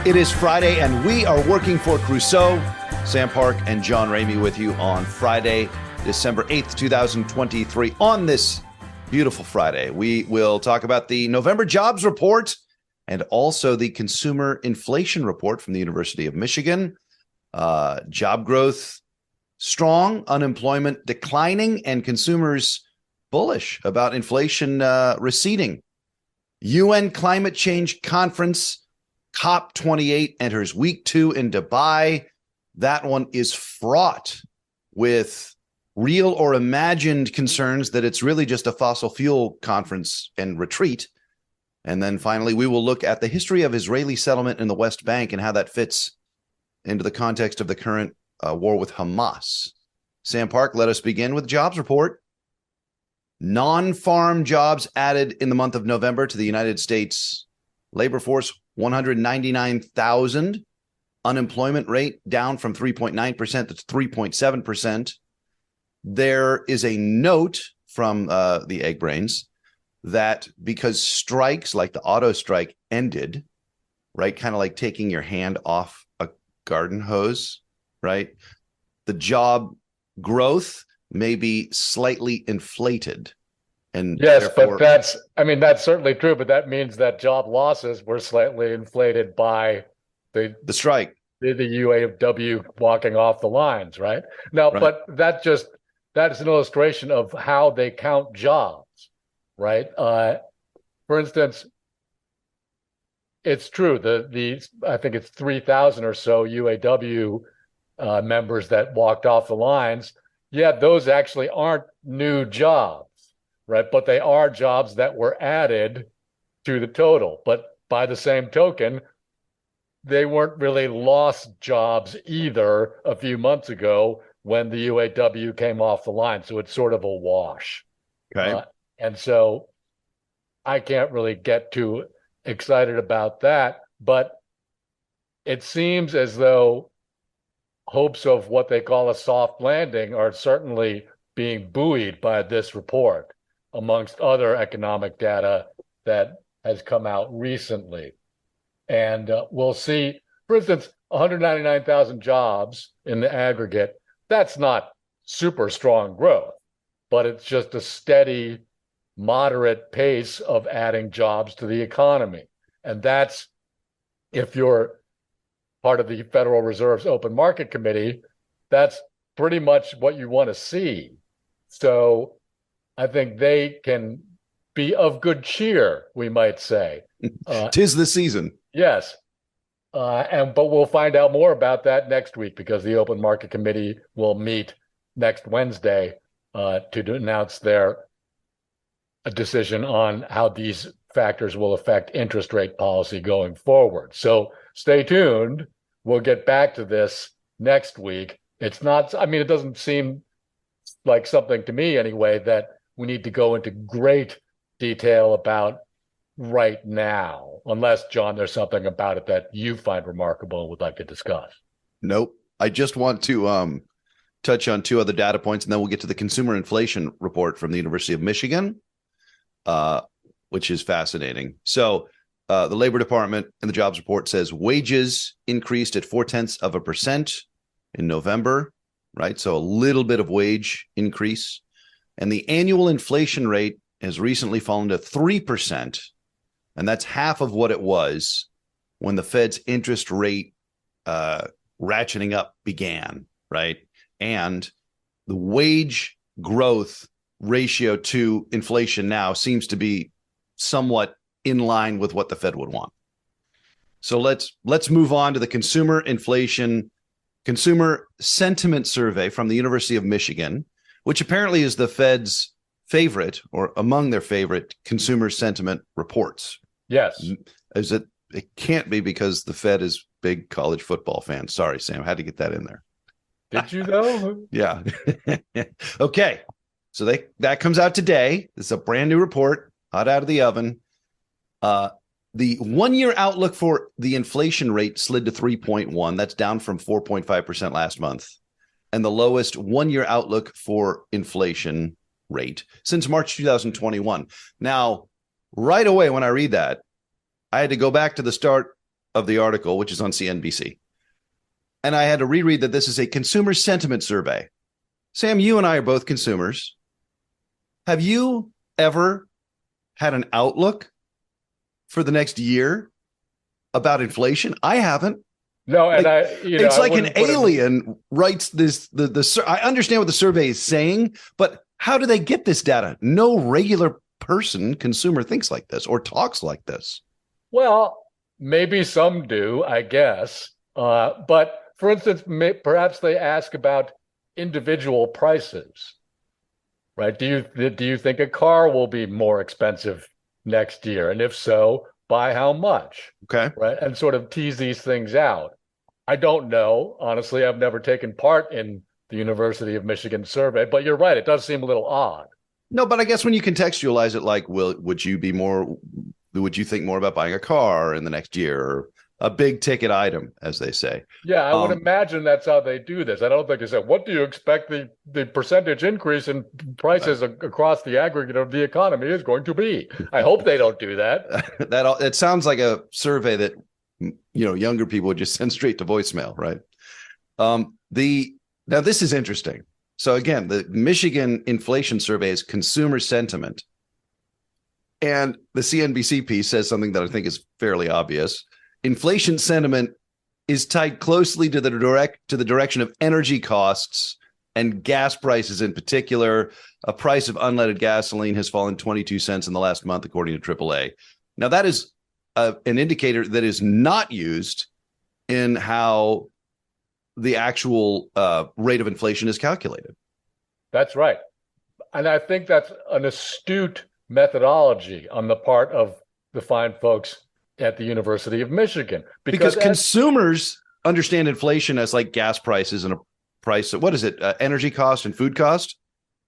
It is Friday, and we are working for Crusoe. Sam Park and John Ramey with you on Friday, December 8th, 2023. On this beautiful Friday, we will talk about the November jobs report and also the consumer inflation report from the University of Michigan. Job growth strong, unemployment declining, and consumers bullish about inflation receding. UN Climate Change Conference COP28 enters week 2 in Dubai. That one is fraught with real or imagined concerns that it's really just a fossil fuel conference and retreat. And then finally, we will look at the history of Israeli settlement in the West Bank and how that fits into the context of the current war with Hamas. Sam Park, let us begin with jobs report. Non-farm jobs added in the month of November to the United States labor force, 199,000. Unemployment rate down from 3.9% to 3.7%. There is a note from the Egg Brains that because strikes like the auto strike ended, right, kind of like taking your hand off a garden hose, right, the job growth may be slightly inflated. And yes, but that's certainly true, but that means that job losses were slightly inflated by the strike, the UAW walking off the lines, right? Now, right. But that is an illustration of how they count jobs, right? For instance, it's true, I think it's 3,000 or so UAW members that walked off the lines. Yeah, those actually aren't new jobs, right? But they are jobs that were added to the total. But by the same token, they weren't really lost jobs either a few months ago when the UAW came off the line. So it's sort of a wash. Okay. And so I can't really get too excited about that. But it seems as though hopes of what they call a soft landing are certainly being buoyed by this report, amongst other economic data that has come out recently. And we'll see, for instance, 199,000 jobs in the aggregate. That's not super strong growth, but it's just a steady, moderate pace of adding jobs to the economy. And that's, if you're part of the Federal Reserve's Open Market Committee, that's pretty much what you want to see. So I think they can be of good cheer, we might say. 'Tis the season. Yes. But we'll find out more about that next week because the Open Market Committee will meet next Wednesday to announce their decision on how these factors will affect interest rate policy going forward. So stay tuned. We'll get back to this next week. It doesn't seem like something to me anyway that we need to go into great detail about right now, unless, John, there's something about it that you find remarkable and would like to discuss. Nope. I just want to touch on 2 other data points, and then we'll get to the consumer inflation report from the University of Michigan, which is fascinating. So the Labor Department in the jobs report says wages increased at 0.4% in November, right? So a little bit of wage increase. And the annual inflation rate has recently fallen to 3%. And that's half of what it was when the Fed's interest rate ratcheting up began, right? And the wage growth ratio to inflation now seems to be somewhat in line with what the Fed would want. So let's move on to the consumer sentiment survey from the University of Michigan, which apparently is the Fed's favorite or among their favorite consumer sentiment reports. Yes. It can't be because the Fed is big college football fans. Sorry, Sam, had to get that in there. Did you though? Yeah. Okay. So that comes out today. It's a brand new report, hot out of the oven. The 1-year outlook for the inflation rate slid to 3.1. That's down from 4.5% last month. And the lowest 1-year outlook for inflation rate since March 2021. Now, right away when I read that, I had to go back to the start of the article, which is on CNBC. And I had to reread that this is a consumer sentiment survey. Sam, you and I are both consumers. Have you ever had an outlook for the next year about inflation? I haven't. No, and it's like an alien writes this. I understand what the survey is saying, but how do they get this data? No regular consumer thinks like this or talks like this. Well, maybe some do, I guess. But for instance, perhaps they ask about individual prices, right? Do you think a car will be more expensive next year? And if so, by how much? Okay. Right. And sort of tease these things out. I don't know. Honestly, I've never taken part in the University of Michigan survey, but you're right. It does seem a little odd. No, but I guess when you contextualize it, like, would you think more about buying a car in the next year, or a big ticket item, as they say? Yeah, I would imagine that's how they do this. I don't think they said, what do you expect the percentage increase in prices across the aggregate of the economy is going to be? I hope they don't do that. It sounds like a survey that, younger people would just send straight to voicemail, right? Now this is interesting. So again, the Michigan inflation survey is consumer sentiment. And the CNBC piece says something that I think is fairly obvious. Inflation sentiment is tied closely to the direction of energy costs and gas prices in particular. A price of unleaded gasoline has fallen 22 cents in the last month, according to AAA. Now, that is an indicator that is not used in how the actual rate of inflation is calculated. That's right. And I think that's an astute methodology on the part of the fine folks at the University of Michigan. Because consumers understand inflation as like gas prices and a price. What is it? Energy cost and food cost?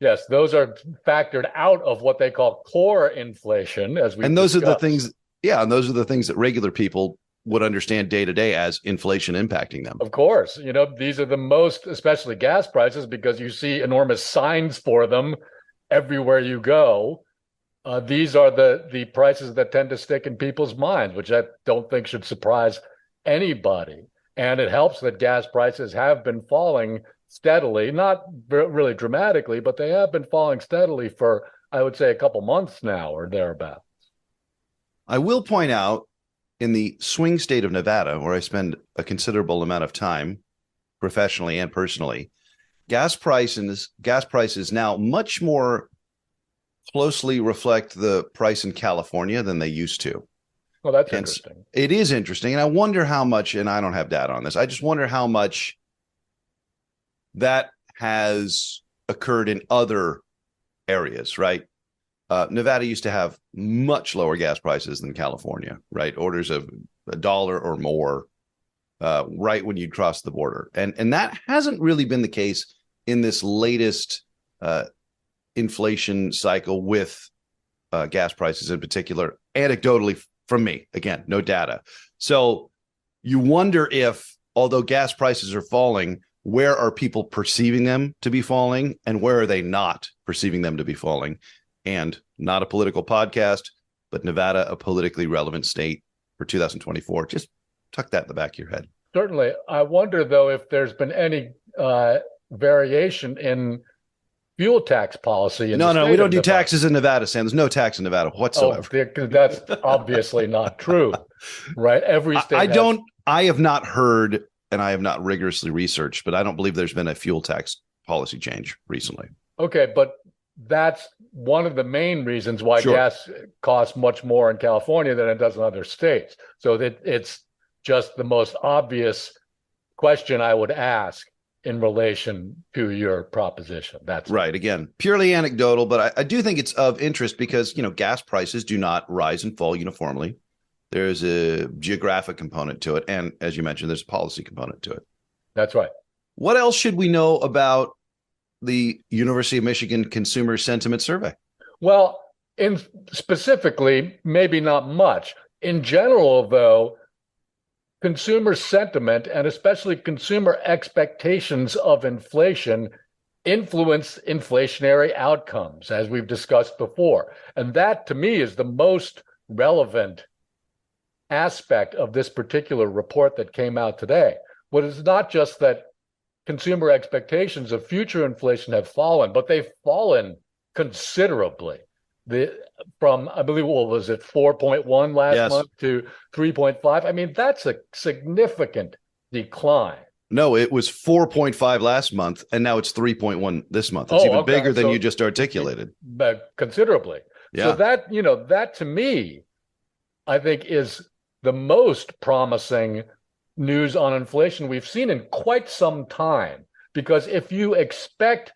Yes, those are factored out of what they call core inflation, as we. And those are the things. Yeah, and those are the things that regular people would understand day to day as inflation impacting them. Of course, these are the most, especially gas prices, because you see enormous signs for them everywhere you go. These are the prices that tend to stick in people's minds, which I don't think should surprise anybody. And it helps that gas prices have been falling steadily, not really dramatically, but they have been falling steadily for, I would say, a couple months now or thereabouts. I will point out, in the swing state of Nevada, where I spend a considerable amount of time professionally and personally, gas prices now much more closely reflect the price in California than they used to. Well, that's interesting. It is interesting. And I wonder how much, and I don't have data on this, I just wonder how much that has occurred in other areas, right? Nevada used to have much lower gas prices than California, right? Orders of $1 or more right when you cross the border. And that hasn't really been the case in this latest inflation cycle with gas prices in particular, anecdotally from me. Again, no data. So you wonder if, although gas prices are falling, where are people perceiving them to be falling and where are they not perceiving them to be falling? And not a political podcast, but Nevada, a politically relevant state for 2024. Just tuck that in the back of your head. Certainly. I wonder, though, if there's been any variation in fuel tax policy. No, we don't do taxes in Nevada, Sam. There's no tax in Nevada whatsoever. Oh, that's obviously not true, right? Every state. I have not heard, and I have not rigorously researched, but I don't believe there's been a fuel tax policy change recently. Okay, but that's one of the main reasons why gas costs much more in California than it does in other states. So that it's just the most obvious question I would ask in relation to your proposition. That's right. Again, purely anecdotal, but I do think it's of interest because, gas prices do not rise and fall uniformly. There's a geographic component to it. And as you mentioned, there's a policy component to it. That's right. What else should we know about the University of Michigan Consumer Sentiment Survey? Well, specifically, maybe not much. In general, though, consumer sentiment and especially consumer expectations of inflation influence inflationary outcomes, as we've discussed before. And that, to me, is the most relevant aspect of this particular report that came out today. What is not just that consumer expectations of future inflation have fallen, but they've fallen considerably. From, I believe, what was it, 4.1 last month to 3.5? I mean, that's a significant decline. No, it was 4.5 last month, and now it's 3.1 this month. It's even bigger than you just articulated. But considerably. Yeah. So that to me, I think is the most promising news on inflation we've seen in quite some time. Because if you expect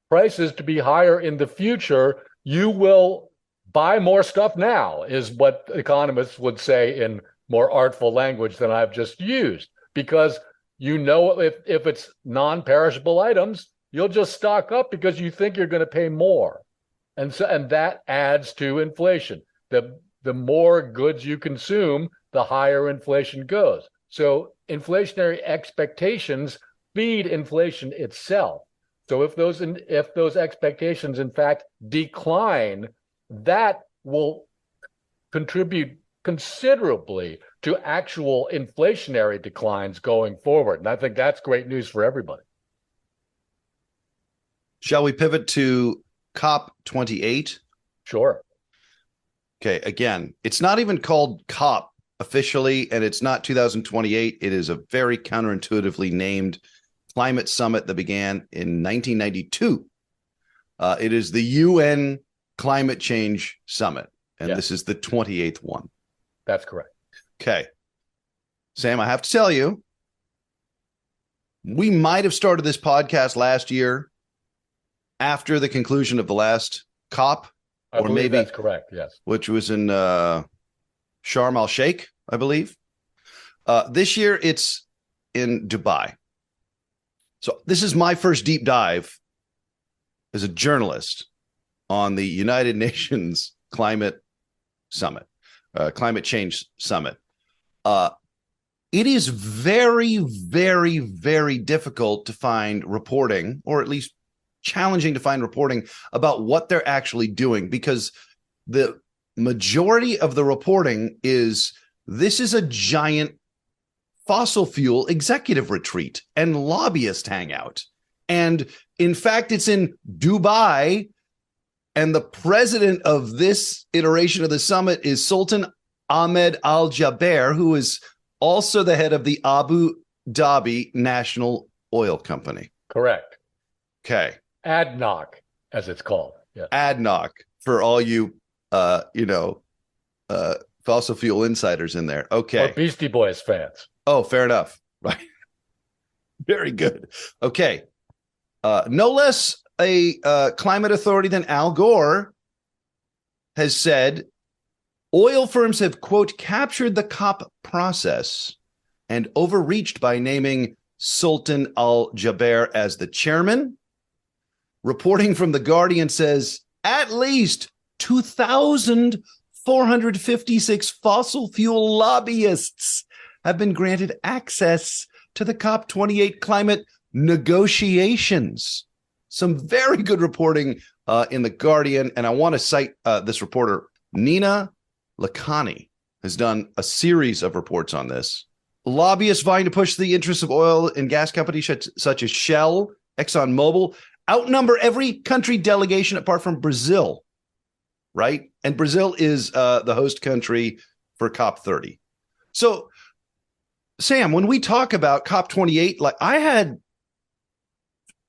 prices to be higher in the future, you will buy more stuff now, is what economists would say in more artful language than I've just used. Because if it's non-perishable items, you'll just stock up because you think you're going to pay more. And that adds to inflation. The more goods you consume, the higher inflation goes. So inflationary expectations feed inflation itself. So if those expectations in fact decline, that will contribute considerably to actual inflationary declines going forward. And I think that's great news for everybody. Shall we pivot to COP28? Sure. Okay, again, it's not even called COP officially, and it's not 2028. It is a very counterintuitively named climate summit that began in 1992. It is the UN Climate Change Summit, and This is the 28th one. That's correct. Okay. Sam, I have to tell you, we might have started this podcast last year after the conclusion of the last COP. I believe that's correct, yes. Which was in Sharm el-Sheikh, I believe. This year, it's in Dubai. So this is my first deep dive as a journalist on the United Nations Climate Summit, Climate Change Summit. It is very, very, very difficult to find reporting, or at least challenging to find reporting about what they're actually doing, because the majority of the reporting is this is a giant fossil fuel executive retreat and lobbyist hangout. And in fact, it's in Dubai. And the president of this iteration of the summit is Sultan Ahmed Al Jaber, who is also the head of the Abu Dhabi National Oil Company. Correct. Okay. ADNOC, as it's called. Yeah. ADNOC for all you, fossil fuel insiders in there. Okay. Or Beastie Boys fans. Oh, fair enough. Right. Very good. Okay. No less a climate authority than Al Gore has said oil firms have, quote, captured the COP process and overreached by naming Sultan Al Jaber as the chairman. Reporting from The Guardian says at least 2,456 fossil fuel lobbyists have been granted access to the COP28 climate negotiations. Some very good reporting in The Guardian. And I want to cite this reporter, Nina Lakhani, has done a series of reports on this. Lobbyists vying to push the interests of oil and gas companies such as Shell, ExxonMobil, outnumber every country delegation apart from Brazil, right? And Brazil is the host country for COP30. So, Sam, when we talk about COP28, like I had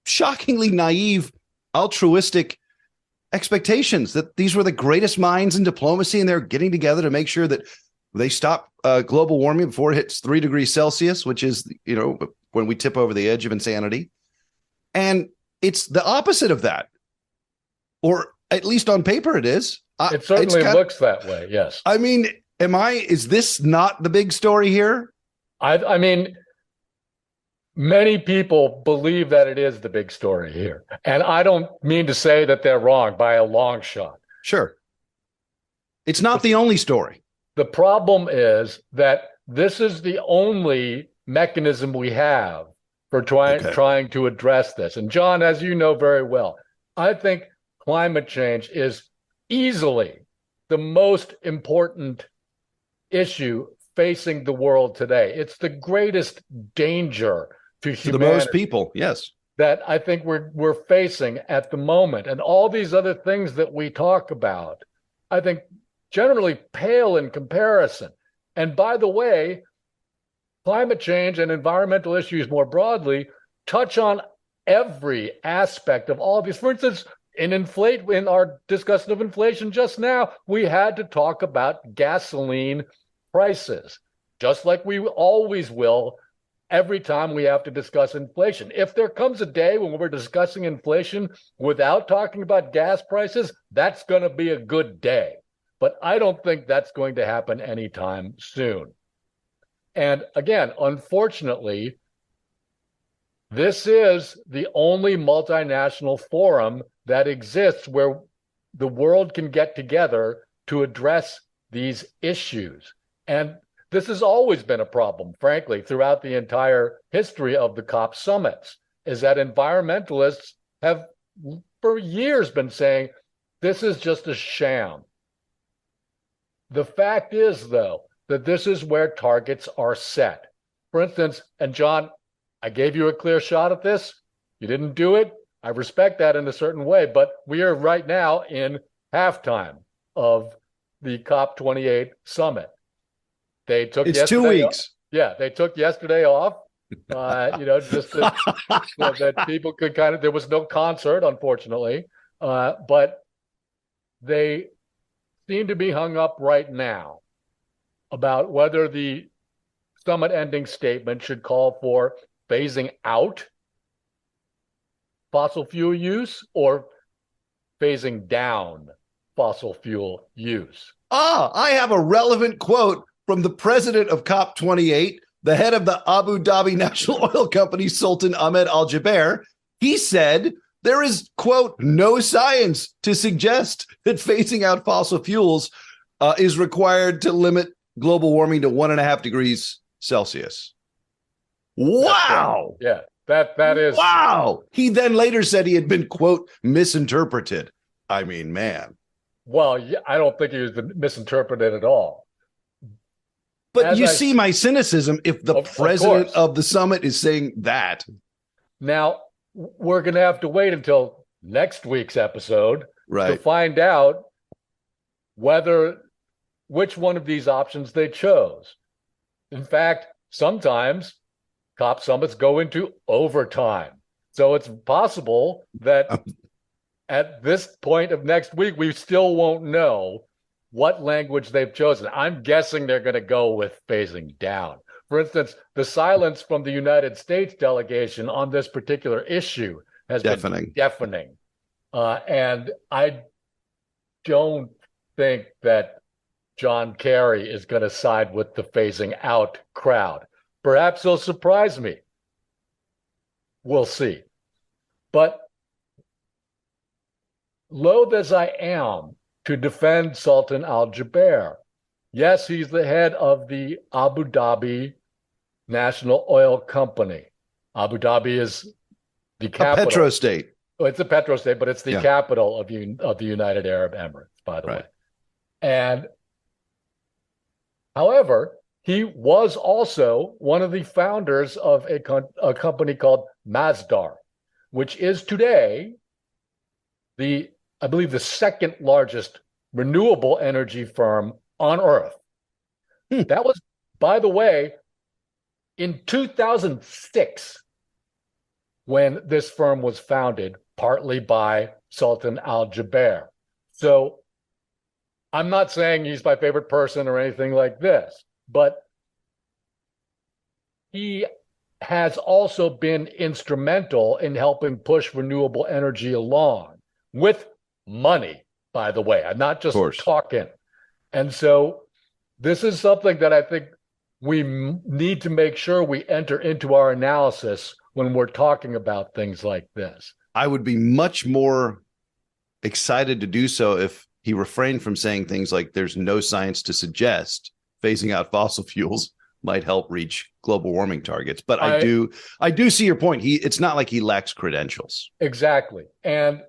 shockingly naive, altruistic expectations that these were the greatest minds in diplomacy and they're getting together to make sure that they stop global warming before it hits 3 degrees Celsius, which is, when we tip over the edge of insanity. And it's the opposite of that, or at least on paper it is. It certainly looks that way, yes. I mean, is this not the big story here? I mean, many people believe that it is the big story here. And I don't mean to say that they're wrong by a long shot. Sure. It's not the only story. The problem is that this is the only mechanism we have for trying to address this. And John, as you know very well, I think climate change is easily the most important issue facing the world today. It's the greatest danger to To the humanity most people, yes. that I think we're facing at the moment. And all these other things that we talk about, I think generally pale in comparison. And by the way, climate change and environmental issues more broadly touch on every aspect of all of these. For instance, in our discussion of inflation just now, we had to talk about gasoline prices, just like we always will every time we have to discuss inflation. If there comes a day when we're discussing inflation without talking about gas prices, that's going to be a good day. But I don't think that's going to happen anytime soon. And again, unfortunately, this is the only multinational forum that exists where the world can get together to address these issues. And this has always been a problem, frankly, throughout the entire history of the COP summits, is that environmentalists have for years been saying, this is just a sham. The fact is, though, that this is where targets are set. For instance, and John, I gave you a clear shot at this. You didn't do it. I respect that in a certain way, but we are right now in halftime of the COP28 summit. They took It's 2 weeks. Yeah, they took yesterday off, just so that people could there was no concert, unfortunately, but they seem to be hung up right now about whether the summit ending statement should call for phasing out fossil fuel use or phasing down fossil fuel use. I have a relevant quote from the president of COP28, the head of the Abu Dhabi National Oil Company, Sultan Ahmed Al Jaber. He said there is, quote, no science to suggest that phasing out fossil fuels is required to limit global warming to 1.5 degrees Celsius. Wow. Yeah, that is. Wow. He then later said he had been, quote, misinterpreted. I mean, man. Well, yeah, I don't think he was misinterpreted at all. But you see my cynicism if the president of the summit is saying that. Now, we're going to have to wait until next week's episode to find out which one of these options they chose. In fact, sometimes COP summits go into overtime. So it's possible that at this point of next week, we still won't know what language they've chosen. I'm guessing they're going to go with phasing down. For instance, the silence from the United States delegation on this particular issue has been deafening. And I don't think that John Kerry is going to side with the phasing out crowd. Perhaps he'll surprise me. We'll see. But loath as I am to defend Sultan Al Jaber, yes, he's the head of the Abu Dhabi National Oil Company. Abu Dhabi is the capital. A petrostate. Oh, it's a petrostate, but it's the capital of the United Arab Emirates, by the way. And however, he was also one of the founders of a company called Masdar, which is today I believe the second largest renewable energy firm on Earth. That was, by the way, in 2006 when this firm was founded, partly by Sultan Al Jaber. So I'm not saying he's my favorite person or anything like this, but he has also been instrumental in helping push renewable energy along with money, by the way. I'm not just talking. And so this is something that I think we need to make sure we enter into our analysis when we're talking about things like this. I would be much more excited to do so if he refrained from saying things like there's no science to suggest phasing out fossil fuels might help reach global warming targets. But I do see your point. It's not like he lacks credentials. Exactly. And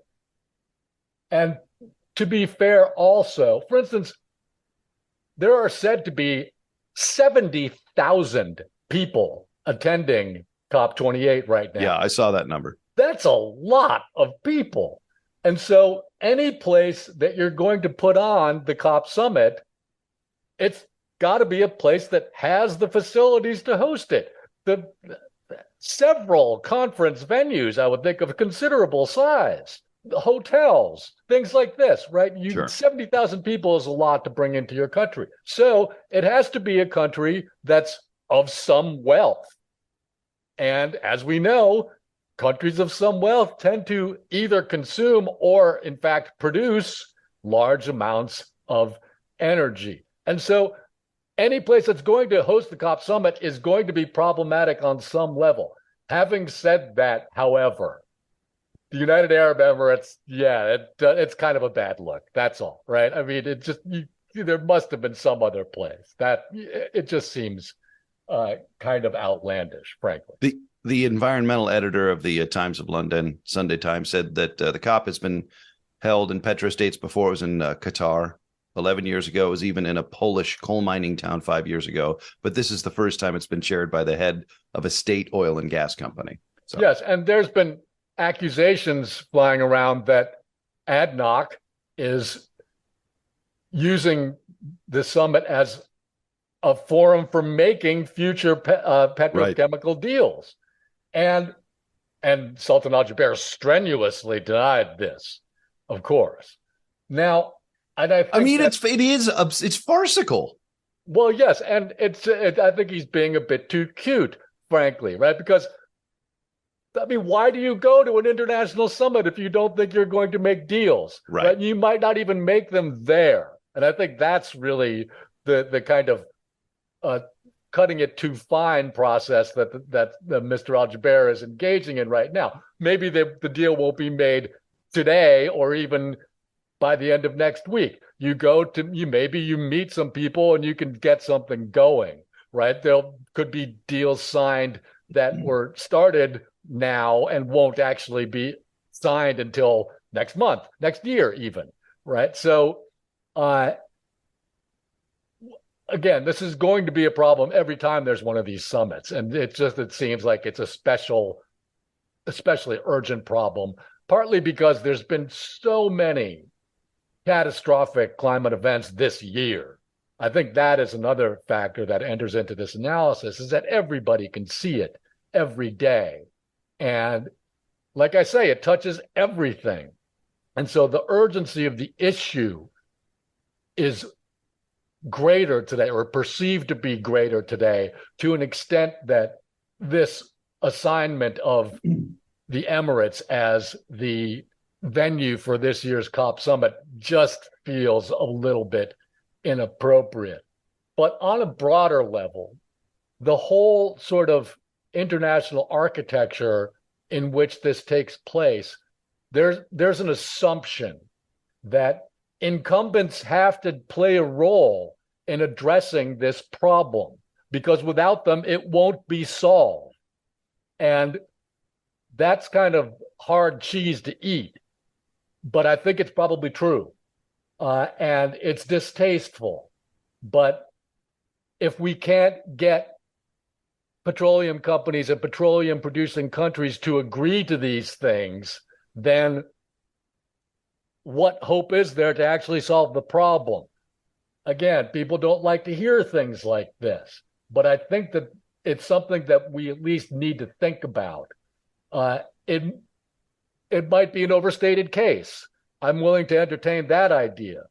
to be fair also, for instance, there are said to be 70,000 people attending COP28 right now. Yeah, I saw that number. That's a lot of people. And so any place that you're going to put on the COP summit, it's got to be a place that has the facilities to host it. The several conference venues, I would think, of considerable size, hotels, things like this, right? Sure. 70,000 people is a lot to bring into your country. So it has to be a country that's of some wealth. And as we know, countries of some wealth tend to either consume or, in fact, produce large amounts of energy. And so any place that's going to host the COP summit is going to be problematic on some level. Having said that, however, the United Arab Emirates, it's kind of a bad look. That's all, right? I mean, there must have been some other place. That it just seems kind of outlandish, frankly. The environmental editor of the Times of London, Sunday Times, said that the COP has been held in petrostates before. It was in Qatar 11 years ago. It was even in a Polish coal mining town 5 years ago. But this is the first time it's been chaired by the head of a state oil and gas company. So. Yes, and there's been accusations flying around that ADNOC is using the summit as a forum for making future petrochemical deals. And Sultan Al-Jaber strenuously denied this, of course. Now, and I think it's farcical. Well, yes, and I think he's being a bit too cute, frankly, right? Because I mean, why do you go to an international summit if you don't think you're going to make deals? Right? You might not even make them there, and I think that's really the kind of cutting it too fine process that Mr. Al-Jaber is engaging in right now. Maybe the deal won't be made today or even by the end of next week. Maybe you meet some people and you can get something going, right? There could be deals signed that were started now and won't actually be signed until next month, next year even, right? So again, this is going to be a problem every time there's one of these summits. And it seems like it's especially urgent problem, partly because there's been so many catastrophic climate events this year. I think that is another factor that enters into this analysis, is that everybody can see it every day. And like I say, it touches everything. And so the urgency of the issue is greater today, or perceived to be greater today, to an extent that this assignment of the Emirates as the venue for this year's COP summit just feels a little bit inappropriate. But on a broader level, the whole sort of international architecture in which this takes place, there's an assumption that incumbents have to play a role in addressing this problem, because without them, it won't be solved. And that's kind of hard cheese to eat, but I think it's probably true. And it's distasteful. But if we can't get petroleum companies and petroleum producing countries to agree to these things, then what hope is there to actually solve the problem? Again, people don't like to hear things like this, but I think that it's something that we at least need to think about. It might be an overstated case. I'm willing to entertain that idea,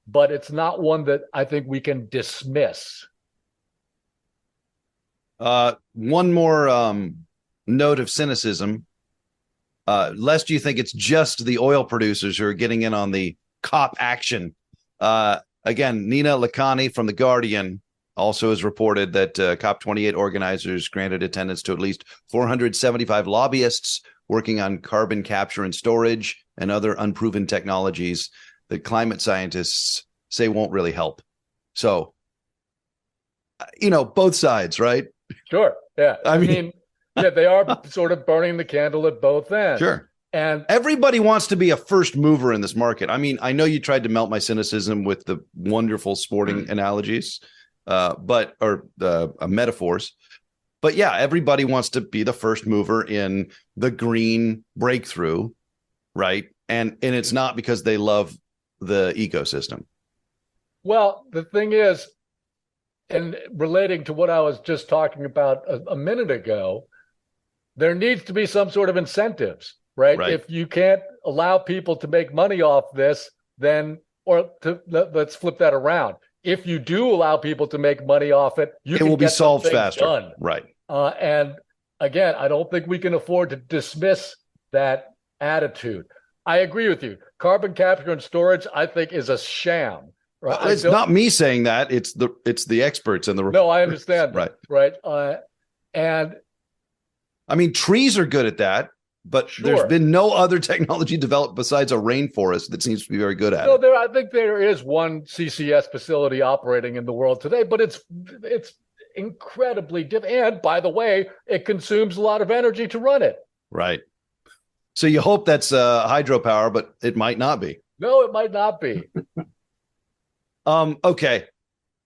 but it's not one that I think we can dismiss. One more note of cynicism. Lest you think it's just the oil producers who are getting in on the COP action. Again, Nina Lakhani from The Guardian also has reported that COP28 organizers granted attendance to at least 475 lobbyists working on carbon capture and storage and other unproven technologies that climate scientists say won't really help. So, both sides, right? Sure. Yeah. I mean, yeah, they are sort of burning the candle at both ends. Sure. And everybody wants to be a first mover in this market. I mean, I know you tried to melt my cynicism with the wonderful sporting analogies, metaphors. But yeah, everybody wants to be the first mover in the green breakthrough, right? And it's not because they love the ecosystem. Well, the thing is, and relating to what I was just talking about a minute ago, there needs to be some sort of incentives, right? If you can't allow people to make money off this, then, let's flip that around. If you do allow people to make money off it, it will be solved faster. Done. Right. And again, I don't think we can afford to dismiss that attitude. I agree with you. Carbon capture and storage, I think, is a sham. Right? It's not me saying that. It's the experts and the no. I understand. Right. And I mean, trees are good at that, but there's been no other technology developed besides a rainforest that seems to be very good at it. I think there is one CCS facility operating in the world today, but it's incredibly different. And by the way, it consumes a lot of energy to run it. Right. So you hope that's hydropower, but it might not be. No, it might not be. Okay.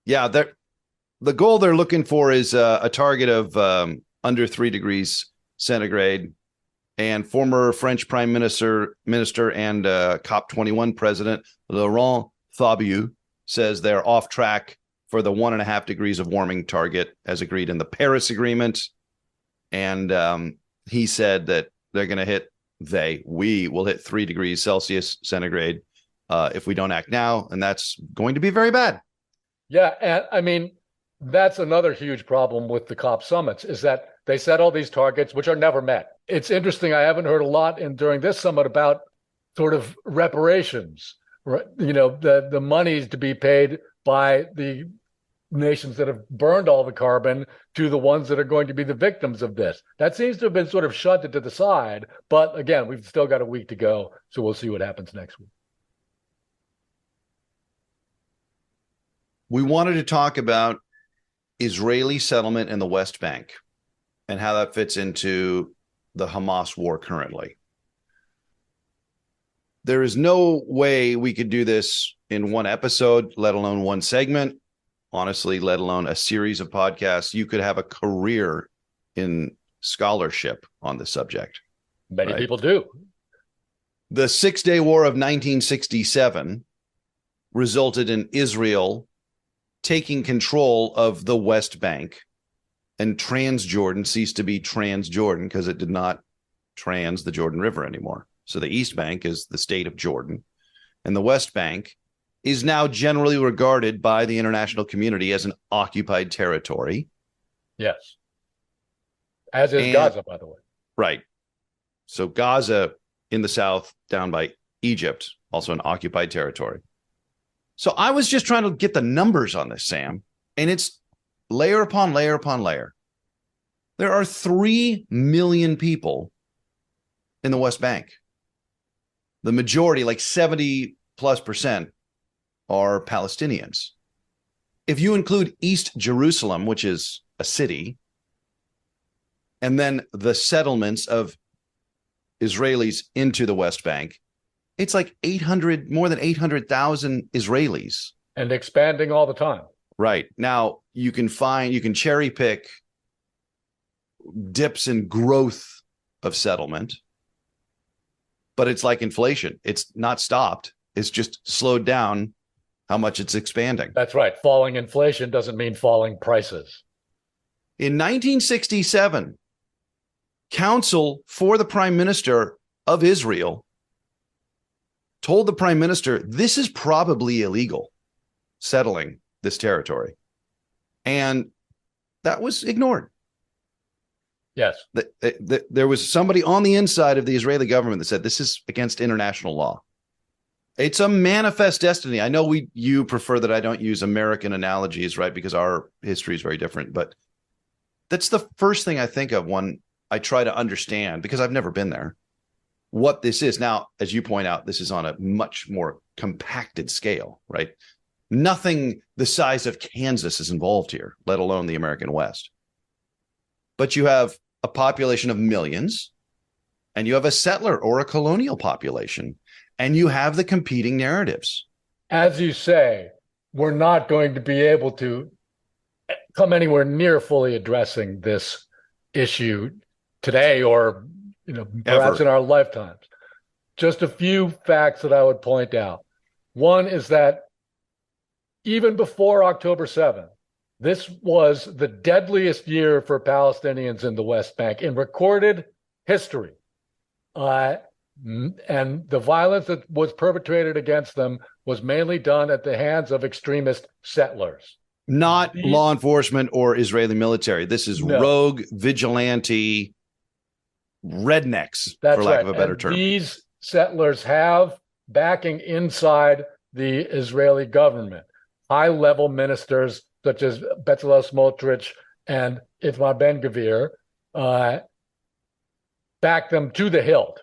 Yeah. The goal they're looking for is a target of under 3 degrees centigrade. And former French Prime Minister and COP21 President Laurent Fabius says they're off track for the 1.5 degrees of warming target as agreed in the Paris Agreement. And he said that they're going to we will hit 3 degrees Celsius centigrade if we don't act now. And that's going to be very bad. Yeah. And I mean, that's another huge problem with the COP summits is that they set all these targets, which are never met. It's interesting. I haven't heard a lot during this summit about sort of reparations, right? The monies to be paid by the nations that have burned all the carbon to the ones that are going to be the victims of this. That seems to have been sort of shunted to the side. But again, we've still got a week to go. So we'll see what happens next week. We wanted to talk about Israeli settlement in the West Bank and how that fits into the Hamas war currently. There is no way we could do this in one episode, let alone one segment, honestly, let alone a series of podcasts. You could have a career in scholarship on the subject. Many people do. The 6-Day War of 1967 resulted in Israel taking control of the West Bank, and Transjordan ceased to be Transjordan because it did not trans the Jordan River anymore. So the East Bank is the state of Jordan, and the West Bank is now generally regarded by the international community as an occupied territory. Yes. As is Gaza, by the way. Right. So Gaza in the south, down by Egypt, also an occupied territory. So I was just trying to get the numbers on this, Sam, and it's layer upon layer upon layer. There are 3 million people in the West Bank. The majority, like 70+%, are Palestinians. If you include East Jerusalem, which is a city, and then the settlements of Israelis into the West Bank, it's like more than 800,000 Israelis. And expanding all the time. Right. Now, you can cherry pick dips in growth of settlement, but it's like inflation. It's not stopped. It's just slowed down how much it's expanding. That's right. Falling inflation doesn't mean falling prices. In 1967, counsel for the Prime Minister of Israel told the Prime Minister, this is probably illegal, settling this territory. And that was ignored. Yes. There was somebody on the inside of the Israeli government that said this is against international law. It's a manifest destiny. I know you prefer that I don't use American analogies, right? Because our history is very different. But that's the first thing I think of when I try to understand, because I've never been there, what this is. Now, as you point out, this is on a much more compacted scale, right? Nothing the size of Kansas is involved here, let alone the American West. But you have a population of millions, and you have a settler or a colonial population, and you have the competing narratives. As you say, we're not going to be able to come anywhere near fully addressing this issue today or perhaps in our lifetimes. Just a few facts that I would point out. One is that even before October 7th, this was the deadliest year for Palestinians in the West Bank in recorded history. And the violence that was perpetrated against them was mainly done at the hands of extremist settlers. Not law enforcement or Israeli military. This is rogue, vigilante, rednecks, for lack of a better term. These settlers have backing inside the Israeli government. High-level ministers such as Bezalel Smotrich and Itamar Ben-Gvir back them to the hilt.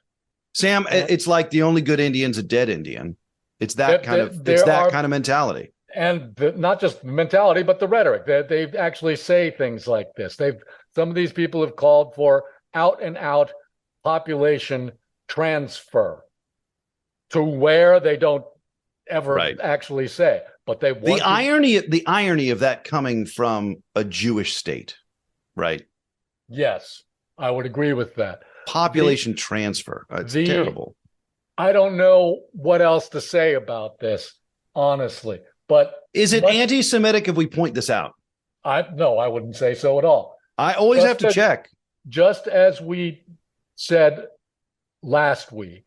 Sam, it's like the only good Indian's a dead Indian. It's that kind of mentality. And not just mentality, but the rhetoric. They actually say things like this. Some of these people have called for out and out population transfer to where they don't ever actually say, but they want the irony of that coming from a Jewish state, right? Yes, I would agree with that. Population transfer. It's terrible. I don't know what else to say about this, honestly. But is it anti-Semitic if we point this out? No, I wouldn't say so at all. I always have to check. Just as we said last week,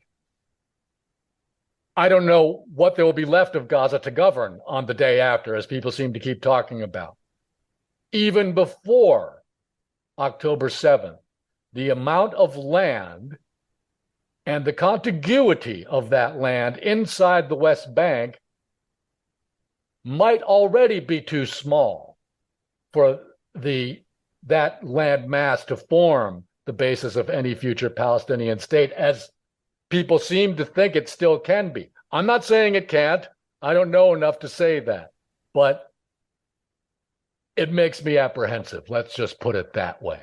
I don't know what there will be left of Gaza to govern on the day after, as people seem to keep talking about. Even before October 7th, the amount of land and the contiguity of that land inside the West Bank might already be too small for that land mass to form the basis of any future Palestinian state, as people seem to think it still can be. I'm not saying it can't. I don't know enough to say that, but it makes me apprehensive. Let's just put it that way.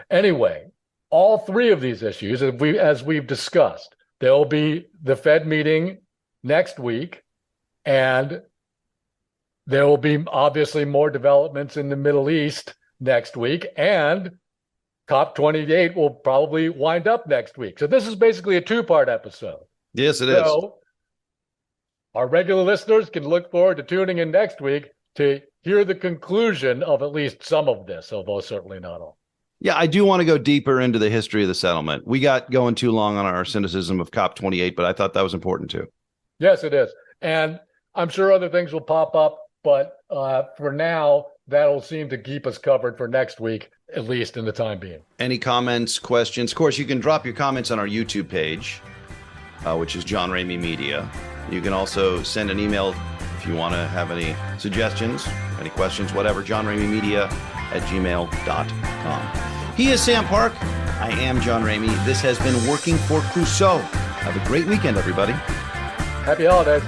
Anyway, all three of these issues, as we've discussed, there will be the Fed meeting next week, and there will be obviously more developments in the Middle East next week, and COP28 will probably wind up next week. So this is basically a two-part episode. Yes, it is. Our regular listeners can look forward to tuning in next week to hear the conclusion of at least some of this, although certainly not all. Yeah, I do want to go deeper into the history of the settlement. We got going too long on our cynicism of COP28, but I thought that was important too. Yes, it is. And I'm sure other things will pop up, but for now, that'll seem to keep us covered for next week, at least in the time being. Any comments, questions? Of course, you can drop your comments on our YouTube page, which is John Ramey Media. You can also send an email if you want to have any suggestions, any questions, whatever, johnrameymedia@gmail.com. He is Sam Park. I am John Ramey. This has been Working for Crusoe. Have a great weekend, everybody. Happy holidays.